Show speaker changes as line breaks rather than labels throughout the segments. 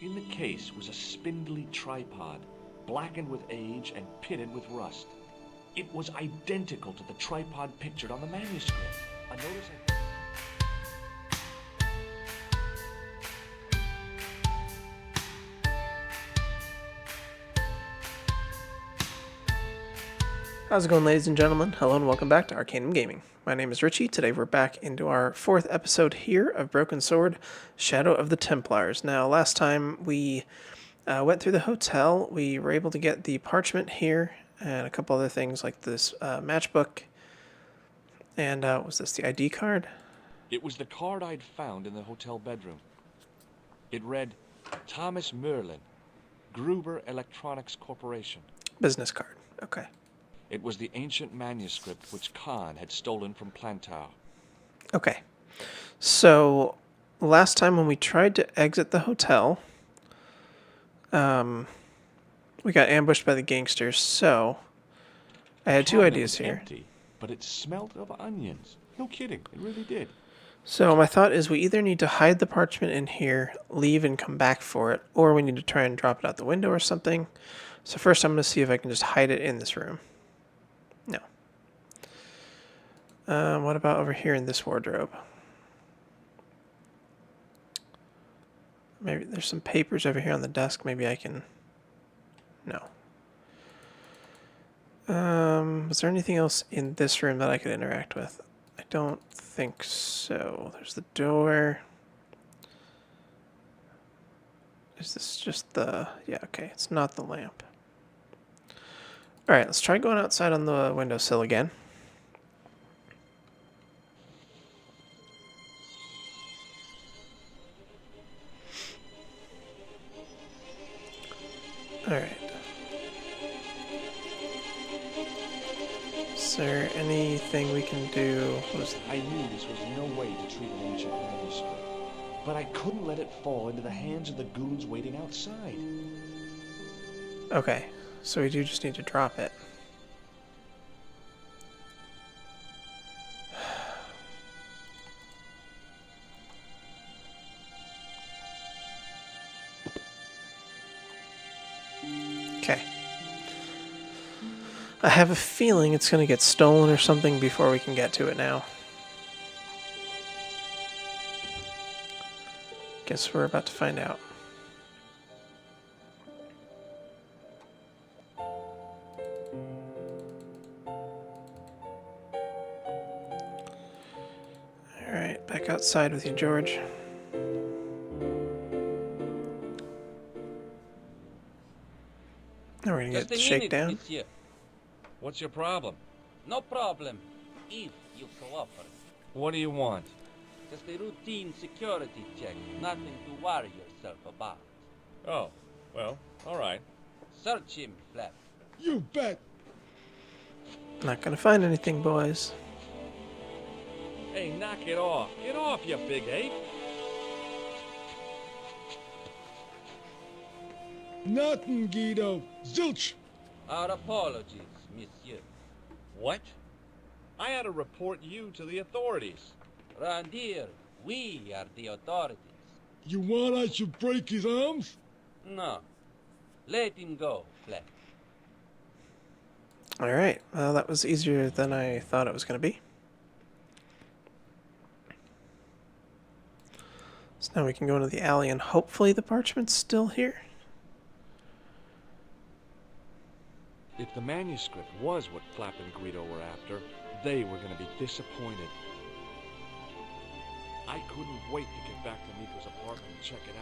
In the case was a spindly tripod, blackened with age and pitted with rust. It was identical to the tripod pictured on the manuscript. A notice
How's it going, ladies and gentlemen? Hello and welcome back to Arcanum Gaming. My name is Richie. Today we're back into our fourth episode here of Broken Sword, Shadow of the Templars. Now, last time we went through the hotel, we were able to get the parchment here and a couple other things like this matchbook. And was this the ID card?
It was the card I'd found in the hotel bedroom. It read, Thomas Merlin, Gruber Electronics Corporation.
Business card. Okay.
It was the ancient manuscript which Khan had stolen from Plantar.
Okay. So, last time when we tried to exit the hotel, we got ambushed by the gangsters, so I had two ideas here.
Empty, but it smelled of onions. No kidding, it really did.
So my thought is we either need to hide the parchment in here, leave and come back for it, or we need to try and drop it out the window or something. So first I'm going to see if I can just hide it in this room. No. What about over here in this wardrobe? Maybe there's some papers over here on the desk. Maybe I can... No. Was there anything else in this room that I could interact with? I don't think so. There's the door. Is this just the... Yeah, okay. It's not the lamp. Alright, let's try going outside on the windowsill again. Alright. Is there anything we can do?
I knew this was no way to treat an ancient manuscript, but I couldn't let it fall into the hands of the goons waiting outside.
Okay, so we do just need to drop it. Okay. I have a feeling it's going to get stolen or something before we can get to it now. Guess we're about to find out. Alright, back outside with you, George. Now we're going to get the shakedown.
What's your problem?
No problem, if you cooperate.
What do you want?
Just a routine security check, nothing to worry yourself about.
Oh, well, all right.
Search him, Flap.
You bet.
Not going to find anything, boys.
Hey, knock it off. Get off, you big ape.
Nothing, Guido. Zilch.
Our apologies, monsieur.
What? I had to report you to the authorities.
Round here, we are the authorities.
You want I should break his arms?
No. Let him go, Flap.
Alright, well that was easier than I thought it was going to be. So now we can go into the alley and hopefully the parchment's still here.
If the manuscript was what Flap and Guido were after, they were going to be disappointed. I couldn't wait to get back to Nico's apartment and check it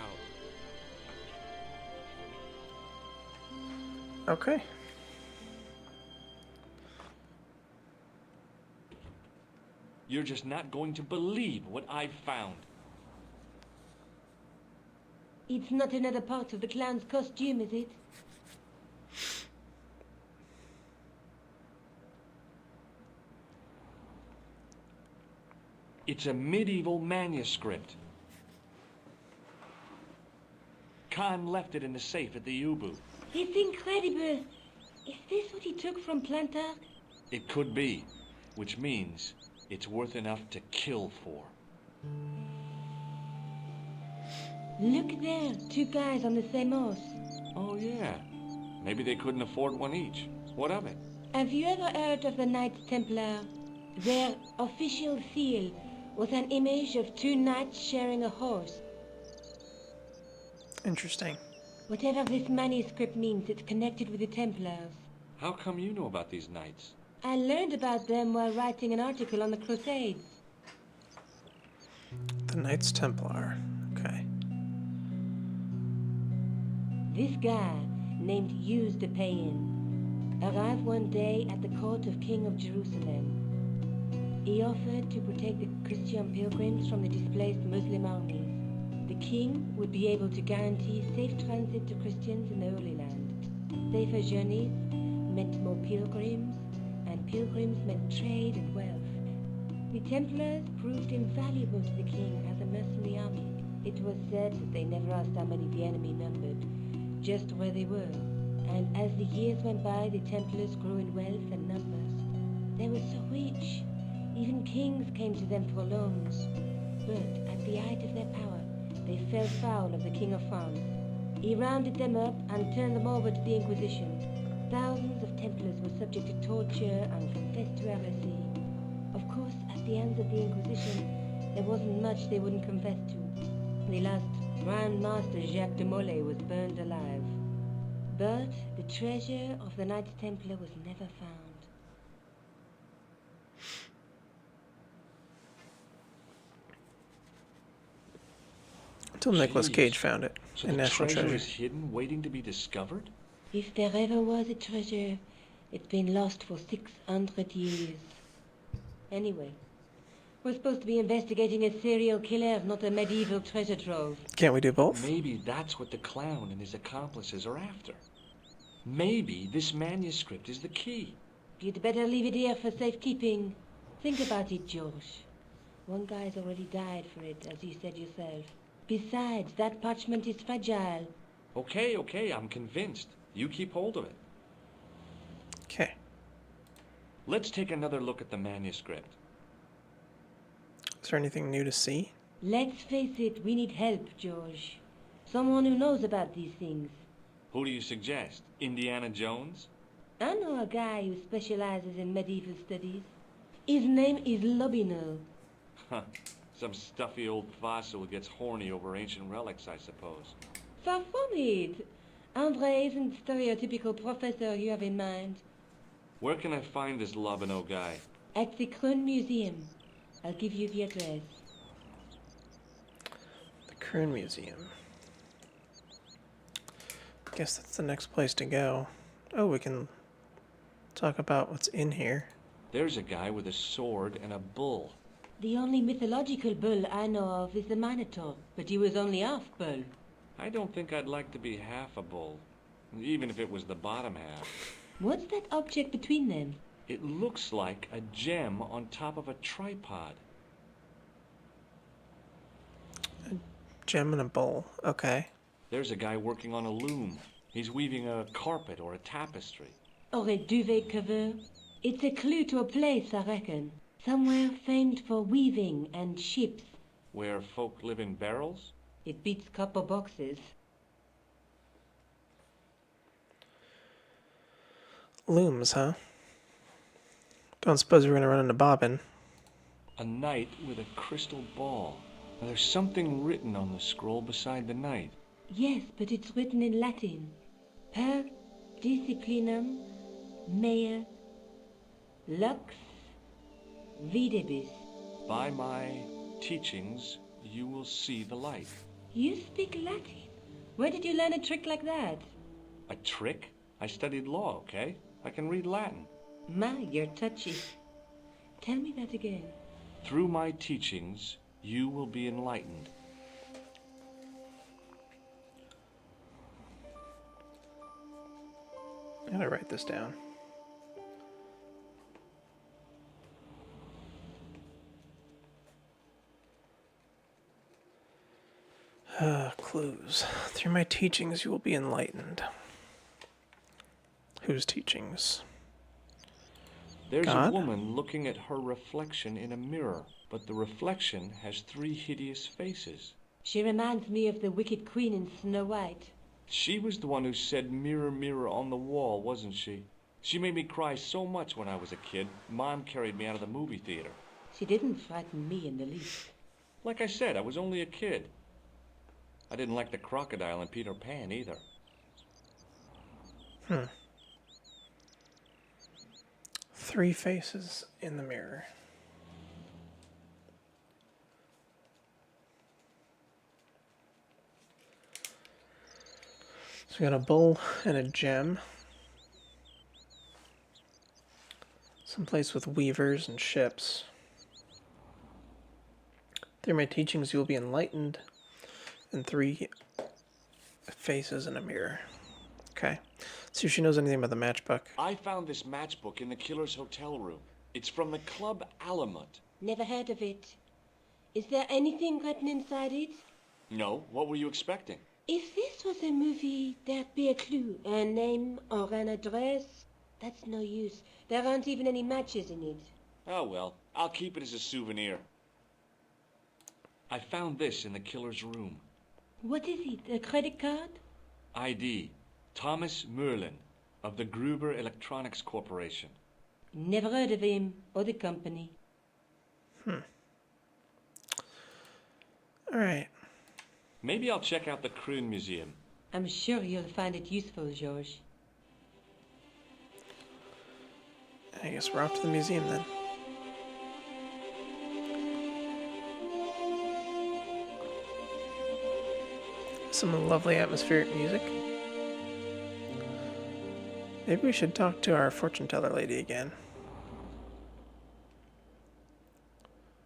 out.
Okay.
You're just not going to believe what I've found.
It's not another part of the clown's costume, is it?
It's a medieval manuscript. Khan left it in the safe at the U-boot.
It's incredible. Is this what he took from Plantar?
It could be, which means it's worth enough to kill for.
Look there, two guys on the same horse.
Oh, yeah. Maybe they couldn't afford one each. What of it?
Have you ever heard of the Knights Templar? Their official seal was an image of two knights sharing a horse.
Interesting.
Whatever this manuscript means, it's connected with the Templars.
How come you know about these knights?
I learned about them while writing an article on the Crusades.
The Knights Templar. Okay.
This guy, named Hughes de Payen, arrived one day at the court of King of Jerusalem. He offered to protect the Christian pilgrims from the displaced Muslim armies. The king would be able to guarantee safe transit to Christians in the Holy Land. Safer journeys meant more pilgrims, and pilgrims meant trade and wealth. The Templars proved invaluable to the king as a mercenary army. It was said that they never asked how many the enemy numbered, just where they were. And as the years went by, the Templars grew in wealth and numbers. They were so rich, even kings came to them for loans. But at the height of their power, they fell foul of the King of France. He rounded them up and turned them over to the Inquisition. Thousands of Templars were subject to torture and confessed to heresy. Of course, at the hands of the Inquisition, there wasn't much they wouldn't confess to. The last Grand Master Jacques de Molay was burned alive. But the treasure of the Knights Templar was never found.
Until Nicolas
Jeez.
Cage found it
So
in
the
National
treasure
Treasure.
is hidden, waiting to be discovered?
If there ever was a treasure, it's been lost for 600 years. Anyway, we're supposed to be investigating a serial killer, not a medieval treasure trove.
Can't we do both?
Maybe that's what the clown and his accomplices are after. Maybe this manuscript is the key.
You'd better leave it here for safekeeping. Think about it, George. One guy's already died for it, as you said yourself. Besides, that parchment is fragile.
Okay, I'm convinced. You keep hold of it.
Okay.
Let's take another look at the manuscript.
Is there anything new to see?
Let's face it, we need help, George. Someone who knows about these things.
Who do you suggest? Indiana Jones?
I know a guy who specializes in medieval studies. His name is Lobino.
Huh. Some stuffy old fossil who gets horny over ancient relics, I suppose.
Far from it. Andre isn't the stereotypical professor you have in mind.
Where can I find this Lobino guy?
At the Kroon Museum. I'll give you the address.
The Kroon Museum. Guess that's the next place to go. Oh, we can talk about what's in here.
There's a guy with a sword and a bull.
The only mythological bull I know of is the Minotaur, but he was only half bull.
I don't think I'd like to be half a bull, even if it was the bottom half.
What's that object between them?
It looks like a gem on top of a tripod.
Gem and a bowl. Okay.
There's a guy working on a loom. He's weaving a carpet or a tapestry.
Or a duvet cover? It's a clue to a place, I reckon. Somewhere famed for weaving and ships.
Where folk live in barrels?
It beats copper boxes.
Looms, huh? Don't suppose we're gonna run into Bobbin.
A knight with a crystal ball. Now, there's something written on the scroll beside the knight.
Yes, but it's written in Latin. Per disciplinam mea lux videbis.
By my teachings, you will see the light.
You speak Latin? Where did you learn a trick like that?
A trick? I studied law, okay? I can read Latin.
My, you're touchy. Tell me that again.
Through my teachings, you will be enlightened.
I gotta write this down. Clues. Through my teachings, you will be enlightened. Whose teachings?
There's
God?
a woman looking at her reflection in a mirror, but the reflection has 3 hideous faces.
She reminds me of the Wicked Queen in Snow White.
She was the one who said mirror, mirror on the wall, wasn't she? She made me cry so much when I was a kid, Mom carried me out of the movie theater.
She didn't frighten me in the least.
Like I said, I was only a kid. I didn't like the crocodile in Peter Pan either.
3 faces in the mirror. So we got a bull and a gem. Someplace with weavers and ships. Through my teachings you will be enlightened. And 3 faces in a mirror. Okay. See if she knows anything about the matchbook.
I found this matchbook in the killer's hotel room. It's from the Club Alamut.
Never heard of it. Is there anything written inside it?
No, what were you expecting?
If this was a movie, there'd be a clue. A name or an address. That's no use. There aren't even any matches in it.
Oh well, I'll keep it as a souvenir. I found this in the killer's room.
What is it? A credit card?
ID, Thomas Merlin, of the Gruber Electronics Corporation.
Never heard of him or the company.
Alright.
Maybe I'll check out the Kroon Museum.
I'm sure you'll find it useful, George.
I guess we're off to the museum then. Some lovely atmospheric music. Maybe we should talk to our fortune teller lady again.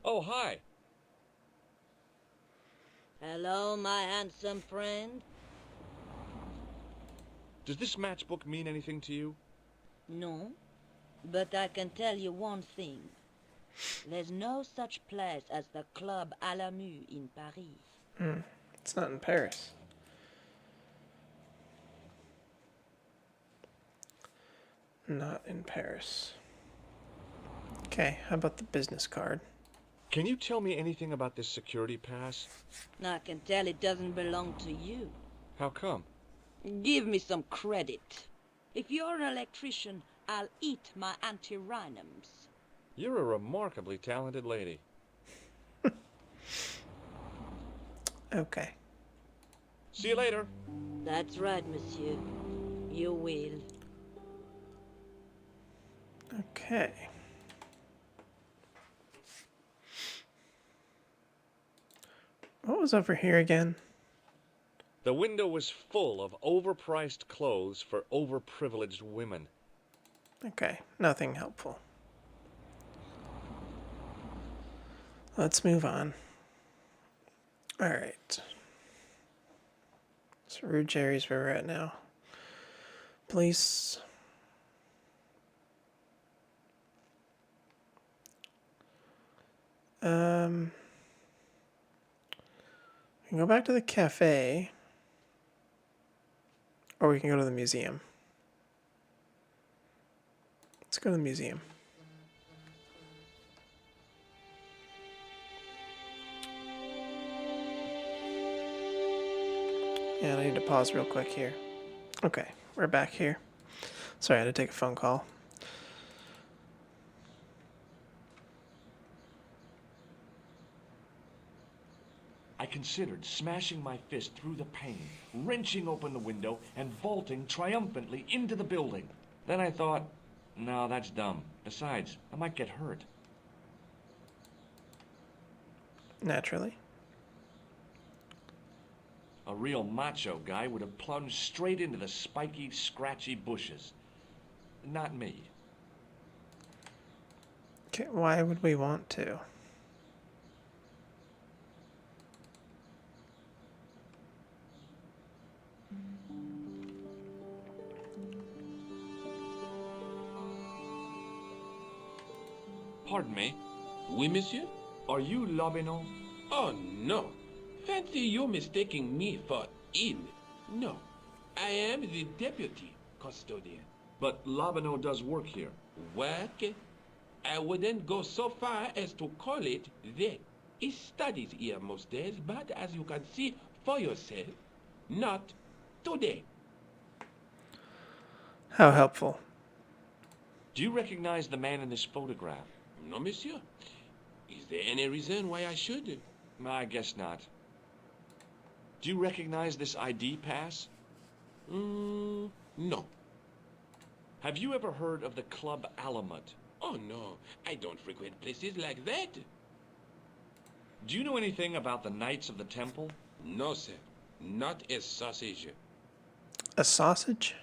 Oh, hi.
Hello, my handsome friend.
Does this matchbook mean anything to you?
No, but I can tell you one thing. There's no such place as the Club Alamut in Paris.
It's not in Paris. Not in Paris. Okay, how about the business card?
Can you tell me anything about this security pass?
I can tell it doesn't belong to you.
How come?
Give me some credit. If you're an electrician, I'll eat my antirhinums.
You're a remarkably talented lady.
Okay.
See you later.
That's right, monsieur. You will.
Okay. What was over here again?
The window was full of overpriced clothes for overprivileged women.
Okay, nothing helpful. Let's move on. Alright. So Rude Jerry's where we're at now. Police. We can go back to the cafe. Or we can go to the museum. Let's go to the museum. Yeah, I need to pause real quick here. Okay, we're back here. Sorry, I had to take a phone call.
I considered smashing my fist through the pane, wrenching open the window, and vaulting triumphantly into the building. Then I thought, no, that's dumb. Besides, I might get hurt.
Naturally.
A real macho guy would have plunged straight into the spiky, scratchy bushes. Not me.
Okay, why would we want to?
Pardon me.
Oui, monsieur?
Are you Lobineau?
Oh, no. Fancy you mistaking me for him. No. I am the deputy custodian.
But Lobineau does work here.
Work? I wouldn't go so far as to call it that. He studies here most days, but as you can see for yourself, not today.
How helpful.
Do you recognize the man in this photograph?
No, monsieur. Is there any reason why I should?
I guess not. Do you recognize this ID pass?
No.
Have you ever heard of the Club Alamut?
Oh, no. I don't frequent places like that.
Do you know anything about the Knights of the Temple?
No, sir. Not a sausage.
A sausage?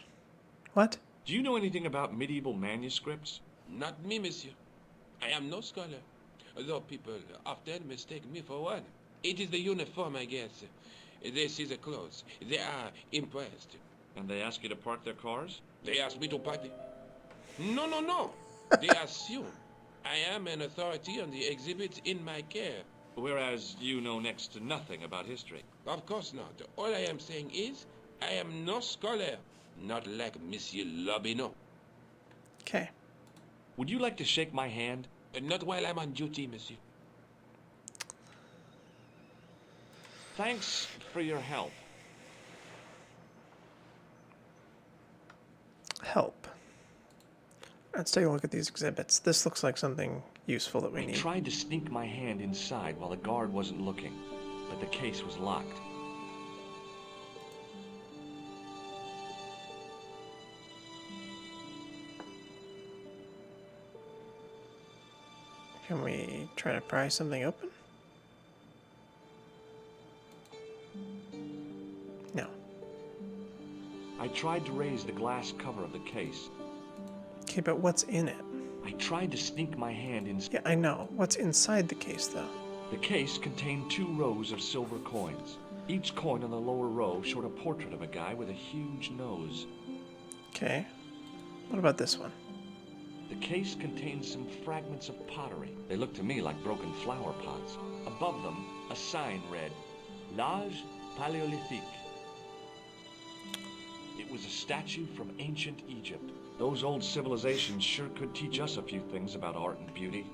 What?
Do you know anything about medieval manuscripts?
Not me, monsieur. I am no scholar, though people often mistake me for one. It is the uniform, I guess. They see the clothes. They are impressed.
And they ask you to park their cars?
They ask me to park the... No. They assume I am an authority on the exhibits in my care.
Whereas you know next to nothing about history.
Of course not. All I am saying is, I am no scholar. Not like Monsieur Lobineau.
Okay.
Would you like to shake my hand?
Not while I'm on duty, monsieur.
Thanks for your help.
Help. Let's take a look at these exhibits. This looks like something useful that we
I
need.
tried to sneak my hand inside while the guard wasn't looking, but the case was locked.
Can we try to pry something open? No.
I tried to raise the glass cover of the case.
Okay, but what's in it?
I tried to sneak my hand inside.
Yeah, I know. What's inside the case, though?
The case contained 2 rows of silver coins. Each coin on the lower row showed a portrait of a guy with a huge nose.
Okay. What about this one?
The case contained some fragments of pottery. They looked to me like broken flower pots. Above them, a sign read, L'Age Paléolithique. It was a statue from ancient Egypt. Those old civilizations sure could teach us a few things about art and beauty.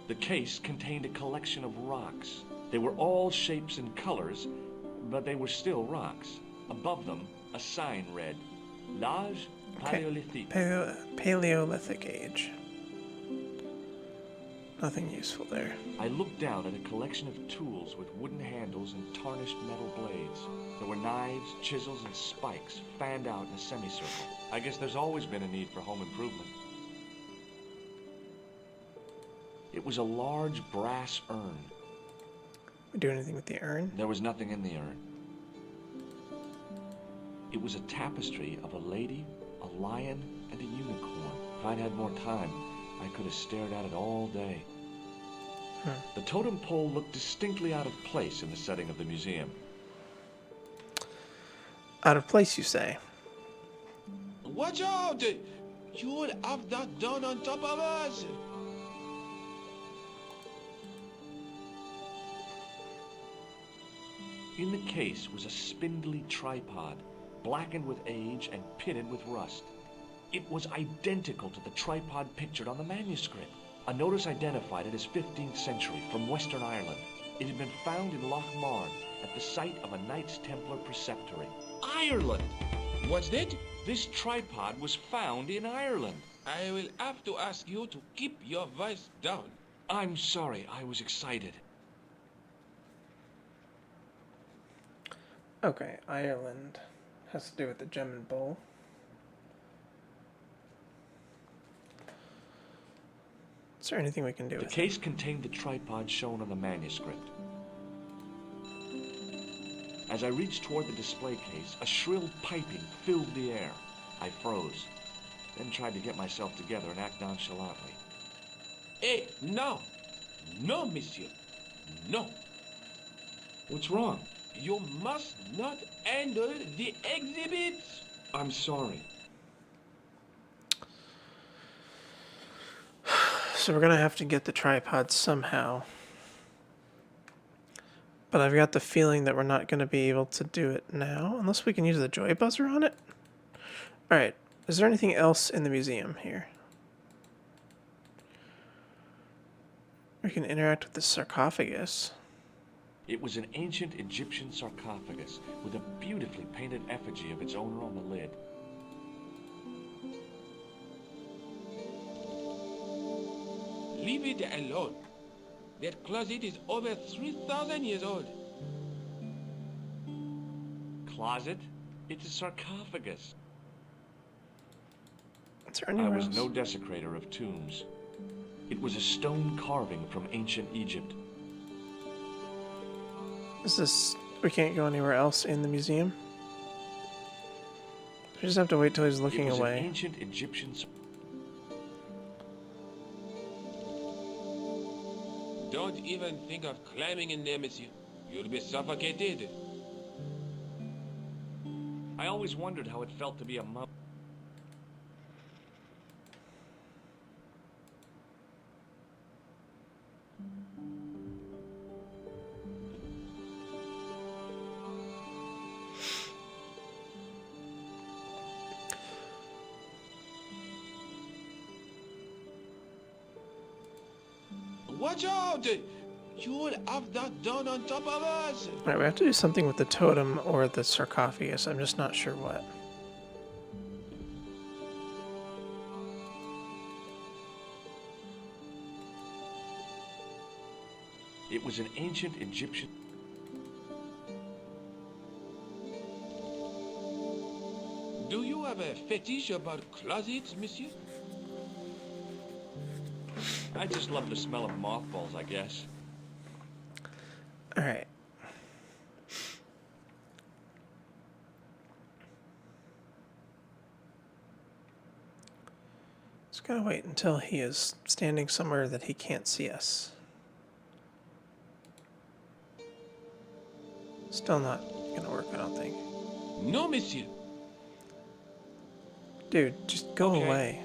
The case contained a collection of rocks. They were all shapes and colors, but they were still rocks. Above them, a sign read, L'Age Paléolithique.
Paleolithic age. Nothing useful there.
I looked down at a collection of tools with wooden handles and tarnished metal blades. There were knives, chisels, and spikes fanned out in a semicircle. I guess there's always been a need for home improvement. It was a large brass urn.
We do anything with the urn?
There was nothing in the urn. It was a tapestry of a lady, a lion, and a unicorn. If I'd had more time, I could have stared at it all day. The totem pole looked distinctly out of place in the setting of the museum.
Out of place, you say?
Watch out! You would have that done on top of us!
In the case was a spindly tripod, blackened with age and pitted with rust. It was identical to the tripod pictured on the manuscript. A notice identified it as 15th century from Western Ireland. It had been found in Loch Marn at the site of a Knights Templar preceptory. Ireland!
What's that?
This tripod was found in Ireland.
I will have to ask you to keep your voice down.
I'm sorry, I was excited.
Okay, Ireland has to do with the gem and bowl. Is there anything we can do
The
with
case contained the tripod shown on the manuscript. As I reached toward the display case, a shrill piping filled the air. I froze, then tried to get myself together and act nonchalantly.
Hey, no! No, monsieur. No.
What's wrong?
You must not handle the exhibits.
I'm sorry.
So we're going to have to get the tripod somehow. But I've got the feeling that we're not going to be able to do it now, unless we can use the joy buzzer on it. Alright, is there anything else in the museum here? We can interact with the sarcophagus.
It was an ancient Egyptian sarcophagus with a beautifully painted effigy of its owner on the lid.
Leave it alone. That closet is over 3,000 years old.
Closet? It's a sarcophagus.
Is there
I
anywhere
was
else?
no desecrator of tombs. It was a stone carving from ancient Egypt.
Is this... We can't go anywhere else in the museum? We just have to wait till he's looking
It was
away.
an ancient Egyptian...
Don't even think of climbing in there, monsieur. You'll be suffocated.
I always wondered how it felt to be a mummy.
Watch out! You'll have that done on top of us!
Alright, we have to do something with the totem or the sarcophagus. I'm just not sure what.
It was an ancient Egyptian...
Do you have a fetish about closets, monsieur?
I just love the smell of mothballs, I guess.
Alright. Just gotta wait until he is standing somewhere that he can't see us. Still not gonna work, I don't think.
No, monsieur.
Dude, just go
Okay.
away.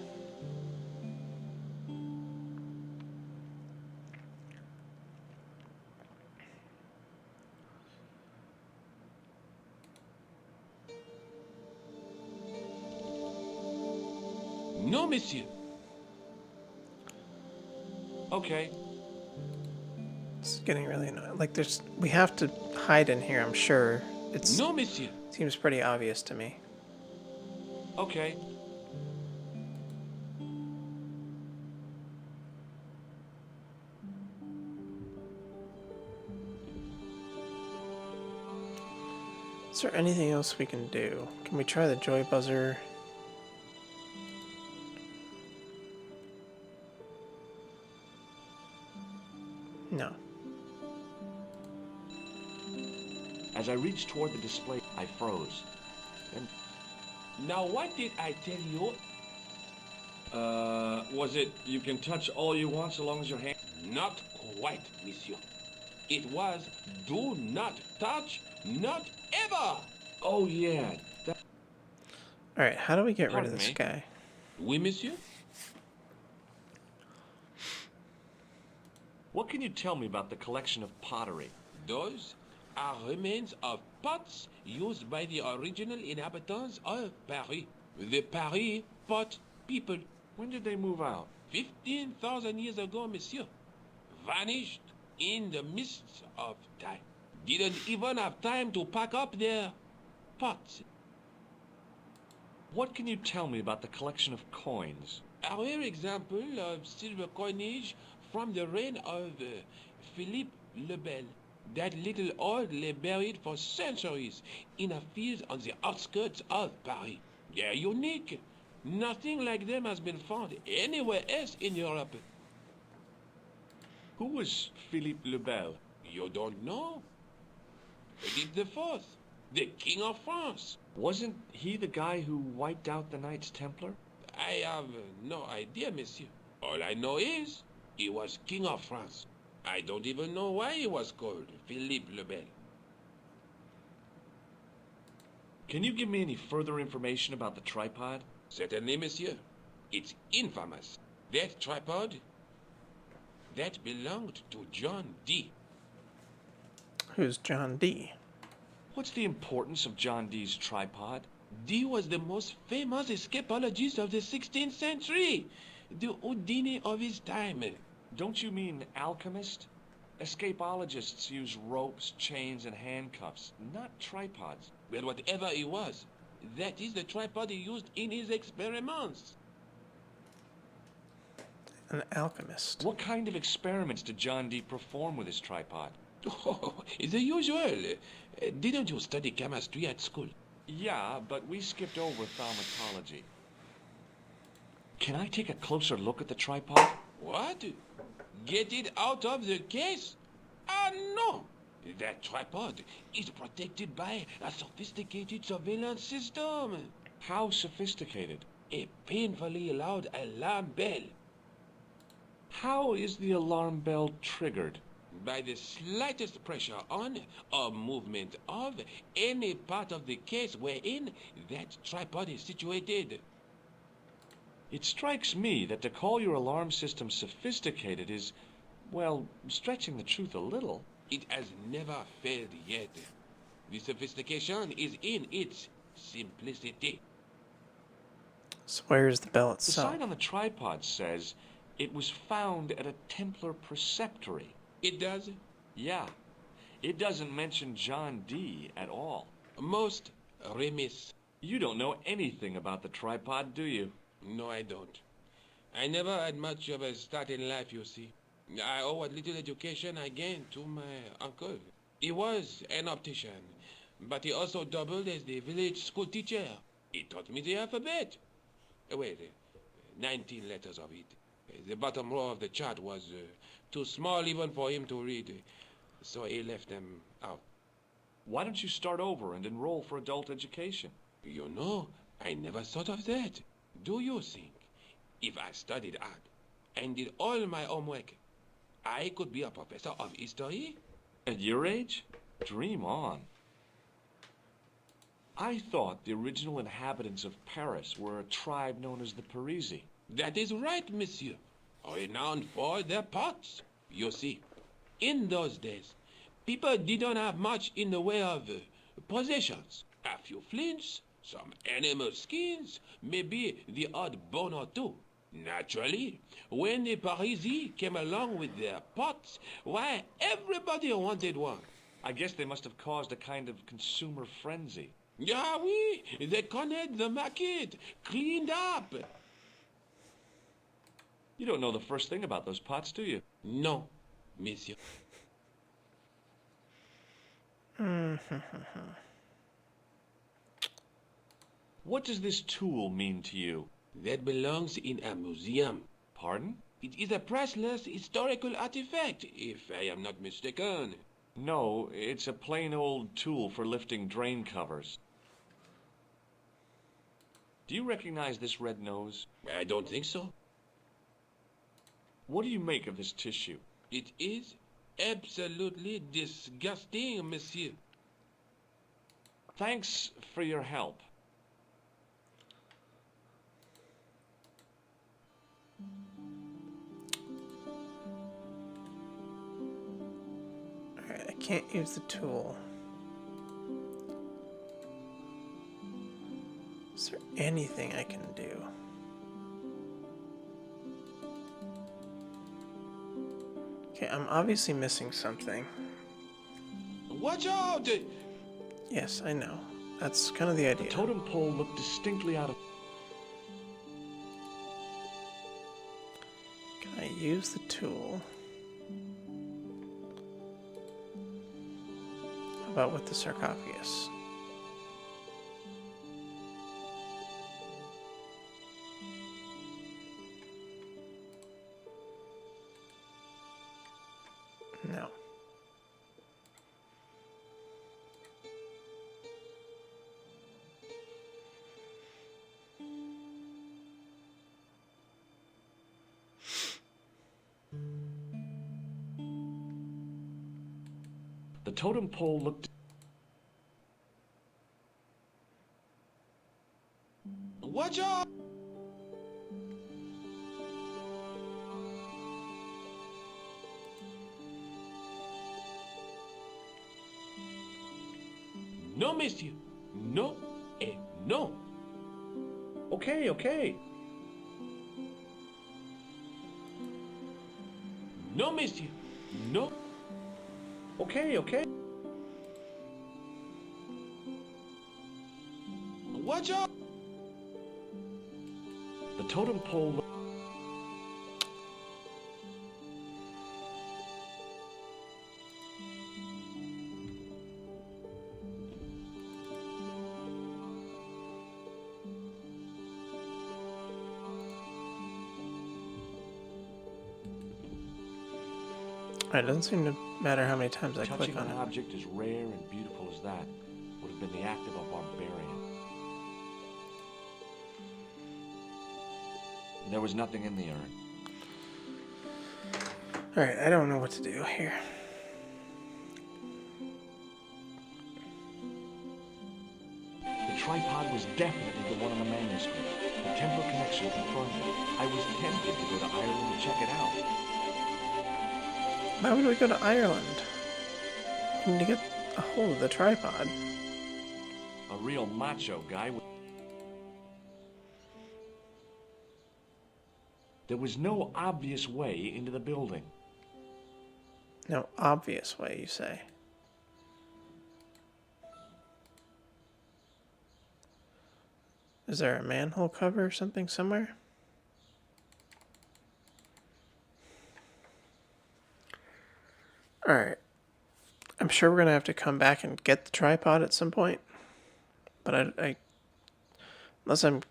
No, monsieur.
Okay.
It's getting really annoying. Like, we have to hide in here, I'm sure. It's
No, monsieur.
seems pretty obvious to me.
Okay.
Is there anything else we can do? Can we try the joy buzzer? No.
As I reached toward the display, I froze. Then,
Now, what did I tell you?
was it you can touch all you want so long as your hand...
Not quite, monsieur. It was do not touch, not ever.
Oh, yeah. That...
Alright, how do we get rid of
Pardon
this
me?
guy?
Oui, monsieur.
What can you tell me about the collection of pottery?
Those are remains of pots used by the original inhabitants of Paris. The Paris pot people.
When did they move out?
15,000 years ago, monsieur. Vanished in the mists of time. Didn't even have time to pack up their pots.
What can you tell me about the collection of coins?
A rare example of silver coinage from the reign of Philippe le Bel. That little old lay buried for centuries in a field on the outskirts of Paris. They're unique. Nothing like them has been found anywhere else in Europe.
Who was Philippe le Bel?
You don't know? Philippe the Fourth, the King of France.
Wasn't he the guy who wiped out the Knights Templar?
I have no idea, monsieur. All I know is he was King of France. I don't even know why he was called Philippe le Bel.
Can you give me any further information about the tripod?
Certainly, monsieur. It's infamous. That tripod, that belonged to John Dee.
Who's John Dee?
What's the importance of John Dee's tripod?
Dee was the most famous escapologist of the 16th century. The Houdini of his time.
Don't you mean alchemist? Escapologists use ropes, chains, and handcuffs, not tripods.
Well, whatever it was, that is the tripod he used in his experiments.
An alchemist.
What kind of experiments did John Dee perform with his tripod?
Oh, the usual. Didn't you study chemistry at school?
Yeah, but we skipped over thaumatology. Can I take a closer look at the tripod?
What? Get it out of the case? Ah, no! That tripod is protected by a sophisticated surveillance system.
How sophisticated?
A painfully loud alarm bell.
How is the alarm bell triggered?
By the slightest pressure on or movement of any part of the case wherein that tripod is situated.
It strikes me that to call your alarm system sophisticated is, well, stretching the truth a little.
It has never failed yet. The sophistication is in its simplicity.
So where's the bell
The
itself?
sign on the tripod says it was found at a Templar preceptory.
It does?
Yeah, it doesn't mention John Dee at all.
Most remiss.
You don't know anything about the tripod, do you?
No, I don't. I never had much of a start in life, you see. I owe what little education I gained to my uncle. He was an optician, but he also doubled as the village school teacher. He taught me the alphabet. Wait, 19 letters of it. The bottom row of the chart was too small even for him to read, so he left them out.
Why don't you start over and enroll for adult education?
You know, I never thought of that. Do you think if I studied art and did all my homework, I could be a professor of history?
At your age? Dream on. I thought the original inhabitants of Paris were a tribe known as the Parisi.
That is right, monsieur. Renowned for their pots. You see, in those days, people didn't have much in the way of possessions. A few flints, some animal skins, maybe the odd bone or two. Naturally, when the Parisi came along with their pots, why, everybody wanted one.
I guess they must have caused a kind of consumer frenzy.
Ah oui, they cornered the market, cleaned up.
You don't know the first thing about those pots, do you?
No, monsieur.
What does this tool mean to you?
That belongs in a museum.
Pardon?
It is a priceless historical artifact, if I am not mistaken.
No, it's a plain old tool for lifting drain covers. Do you recognize this red nose?
I don't think so.
What do you make of this tissue?
It is absolutely disgusting, monsieur.
Thanks for your help.
Alright, I can't use the tool. Is there anything I can do? Okay, I'm obviously missing something.
Watch out!
Yes, I know. That's kind of the
The
idea.
totem pole looked distinctly out of...
Can I use the tool? How about with the sarcophagus? No.
The totem pole looked...
Watch out! No, monsieur. No, et no.
Okay.
No, monsieur. No.
Okay, okay.
Watch out!
The totem pole.
It doesn't seem to matter how many times I click
Touching
on
an
it.
object as rare and beautiful as that would have been the act of a barbarian. There was nothing in the urn.
Alright, I don't know what to do here.
The tripod was definitely the one on the manuscript. The Templar connection confirmed it. I was tempted to go to Ireland and check it out.
Why would we go to Ireland? We need to get a hold of the tripod.
A real macho guy would... There was no obvious way into the building.
No obvious way, you say. Is there a manhole cover or something somewhere? Alright. I'm sure we're going to have to come back and get the tripod at some point. But unless I'm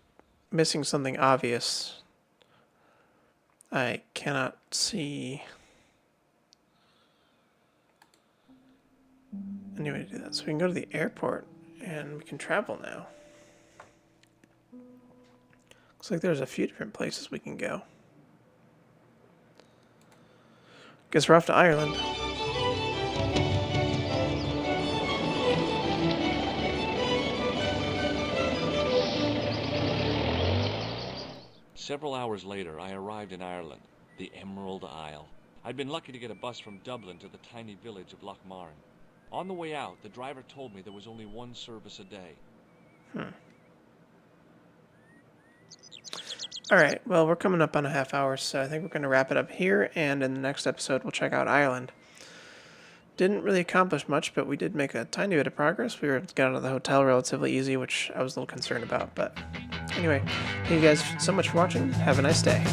missing something obvious, I cannot see any way to do that. So we can go to the airport and we can travel now. Looks like there's a few different places we can go. Guess we're off to Ireland.
Several hours later, I arrived in Ireland, the Emerald Isle. I'd been lucky to get a bus from Dublin to the tiny village of Lochmarne. On the way out, the driver told me there was only one service a day.
Alright, well, we're coming up on a half hour, so I think we're going to wrap it up here, and in the next episode, we'll check out Ireland. Didn't really accomplish much, but we did make a tiny bit of progress. We were able to get out of the hotel relatively easy, which I was a little concerned about, but anyway, thank you guys so much for watching. Have a nice day.